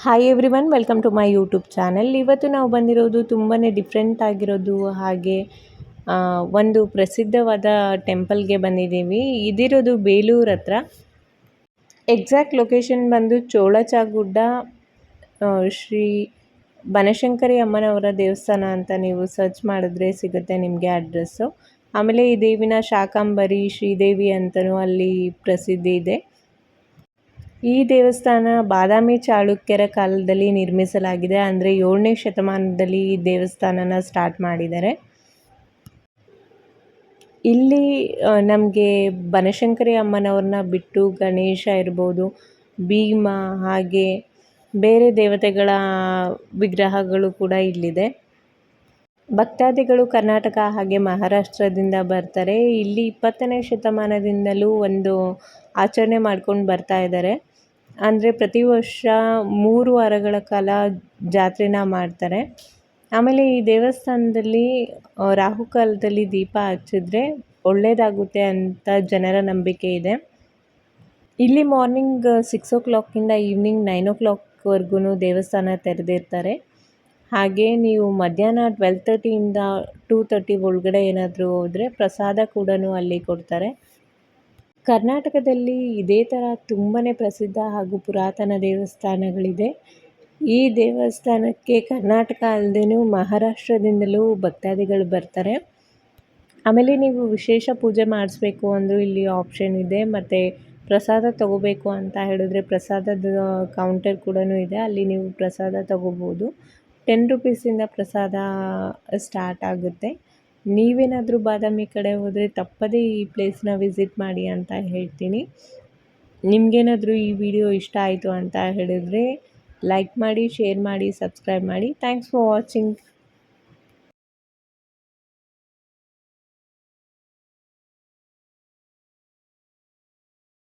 Hi everyone, welcome to my YouTube channel. ಇವತ್ತು ನಾವು ಬಂದಿರೋದು ತುಂಬಾ ಡಿಫ್ರೆಂಟ್ ಆಗಿರೋದು ಹಾಗೆ ಒಂದು ಪ್ರಸಿದ್ಧವಾದ ಟೆಂಪಲ್ಗೆ ಬಂದಿದ್ದೀವಿ. ಇದಿರೋದು ಬೇಲೂರು ಹತ್ರ. ಎಕ್ಸಾಕ್ಟ್ ಲೊಕೇಶನ್ ಬಂದು ಚೋಳಚಾಗುಡ್ಡ ಶ್ರೀ ಬನಶಂಕರಿ ಅಮ್ಮನವರ ದೇವಸ್ಥಾನ ಅಂತ ನೀವು ಸರ್ಚ್ ಮಾಡಿದ್ರೆ ಸಿಗುತ್ತೆ ನಿಮಗೆ ಅಡ್ರೆಸ್ಸು. ಆಮೇಲೆ ಈ ದೇವಿನ ಶಾಕಾಂಬರಿ ಶ್ರೀದೇವಿ ಅಂತಲೂ ಅಲ್ಲಿ ಪ್ರಸಿದ್ಧಿ ಇದೆ. ಈ ದೇವಸ್ಥಾನ ಬಾದಾಮಿ ಚಾಳುಕ್ಯರ ಕಾಲದಲ್ಲಿ ನಿರ್ಮಿಸಲಾಗಿದೆ. ಅಂದರೆ 7ನೇ ಶತಮಾನದಲ್ಲಿ ಈ ದೇವಸ್ಥಾನನ ಸ್ಟಾರ್ಟ್ ಮಾಡಿದ್ದಾರೆ. ಇಲ್ಲಿ ನಮಗೆ ಬನಶಂಕರಿ ಅಮ್ಮನವ್ರನ್ನ ಬಿಟ್ಟು ಗಣೇಶ ಇರ್ಬೋದು, ಭೀಮ ಹಾಗೆ ಬೇರೆ ದೇವತೆಗಳ ವಿಗ್ರಹಗಳು ಕೂಡ ಇಲ್ಲಿದೆ. ಭಕ್ತಾದಿಗಳು ಕರ್ನಾಟಕ ಹಾಗೆ ಮಹಾರಾಷ್ಟ್ರದಿಂದ ಬರ್ತಾರೆ. ಇಲ್ಲಿ 20ನೇ ಶತಮಾನದಿಂದಲೂ ಒಂದು ಆಚರಣೆ ಮಾಡ್ಕೊಂಡು ಬರ್ತಾ ಇದ್ದಾರೆ. ಅಂದರೆ ಪ್ರತಿ ವರ್ಷ 3 ವಾರಗಳ ಕಾಲ ಜಾತ್ರೆನ ಮಾಡ್ತಾರೆ. ಆಮೇಲೆ ಈ ದೇವಸ್ಥಾನದಲ್ಲಿ ರಾಹುಕಾಲದಲ್ಲಿ ದೀಪ ಹಚ್ಚಿದ್ರೆ ಒಳ್ಳೆಯದಾಗುತ್ತೆ ಅಂತ ಜನರ ನಂಬಿಕೆ ಇದೆ. ಇಲ್ಲಿ ಮಾರ್ನಿಂಗ್ 6 o'clock ಈವ್ನಿಂಗ್ 9 o'clock ದೇವಸ್ಥಾನ ತೆರೆದಿರ್ತಾರೆ. ಹಾಗೆ ನೀವು ಮಧ್ಯಾಹ್ನ 12:30 2:30 ಒಳಗಡೆ ಏನಾದರೂ ಹೋದರೆ ಪ್ರಸಾದ ಕೂಡ ಅಲ್ಲಿ ಕೊಡ್ತಾರೆ. ಕರ್ನಾಟಕದಲ್ಲಿ ಇದೇ ಥರ ತುಂಬಾ ಪ್ರಸಿದ್ಧ ಹಾಗೂ ಪುರಾತನ ದೇವಸ್ಥಾನಗಳಿದೆ. ಈ ದೇವಸ್ಥಾನಕ್ಕೆ ಕರ್ನಾಟಕ ಅಲ್ಲದೆ ಮಹಾರಾಷ್ಟ್ರದಿಂದಲೂ ಭಕ್ತಾದಿಗಳು ಬರ್ತಾರೆ. ಆಮೇಲೆ ನೀವು ವಿಶೇಷ ಪೂಜೆ ಮಾಡಿಸ್ಬೇಕು ಅಂದರೂ ಇಲ್ಲಿ ಆಪ್ಷನ್ ಇದೆ. ಮತ್ತು ಪ್ರಸಾದ ತಗೋಬೇಕು ಅಂತ ಹೇಳಿದ್ರೆ ಪ್ರಸಾದದ ಕೌಂಟರ್ ಕೂಡ ಇದೆ. ಅಲ್ಲಿ ನೀವು ಪ್ರಸಾದ ತಗೋಬೋದು. 10 ರೂಪೀಸಿಂದ ಪ್ರಸಾದ ಸ್ಟಾರ್ಟ್ ಆಗುತ್ತೆ. ನೀವೇನಾದರೂ ಬಾದಾಮಿ ಕಡೆ ಹೋದರೆ ತಪ್ಪದೇ ಈ ಪ್ಲೇಸ್ನ ವಿಸಿಟ್ ಮಾಡಿ ಅಂತ ಹೇಳ್ತೀನಿ. ನಿಮಗೇನಾದರೂ ಈ ವಿಡಿಯೋ ಇಷ್ಟ ಆಯಿತು ಅಂತ ಹೇಳಿದರೆ ಲೈಕ್ ಮಾಡಿ, ಶೇರ್ ಮಾಡಿ, ಸಬ್ಸ್ಕ್ರೈಬ್ ಮಾಡಿ. Thanks for watching.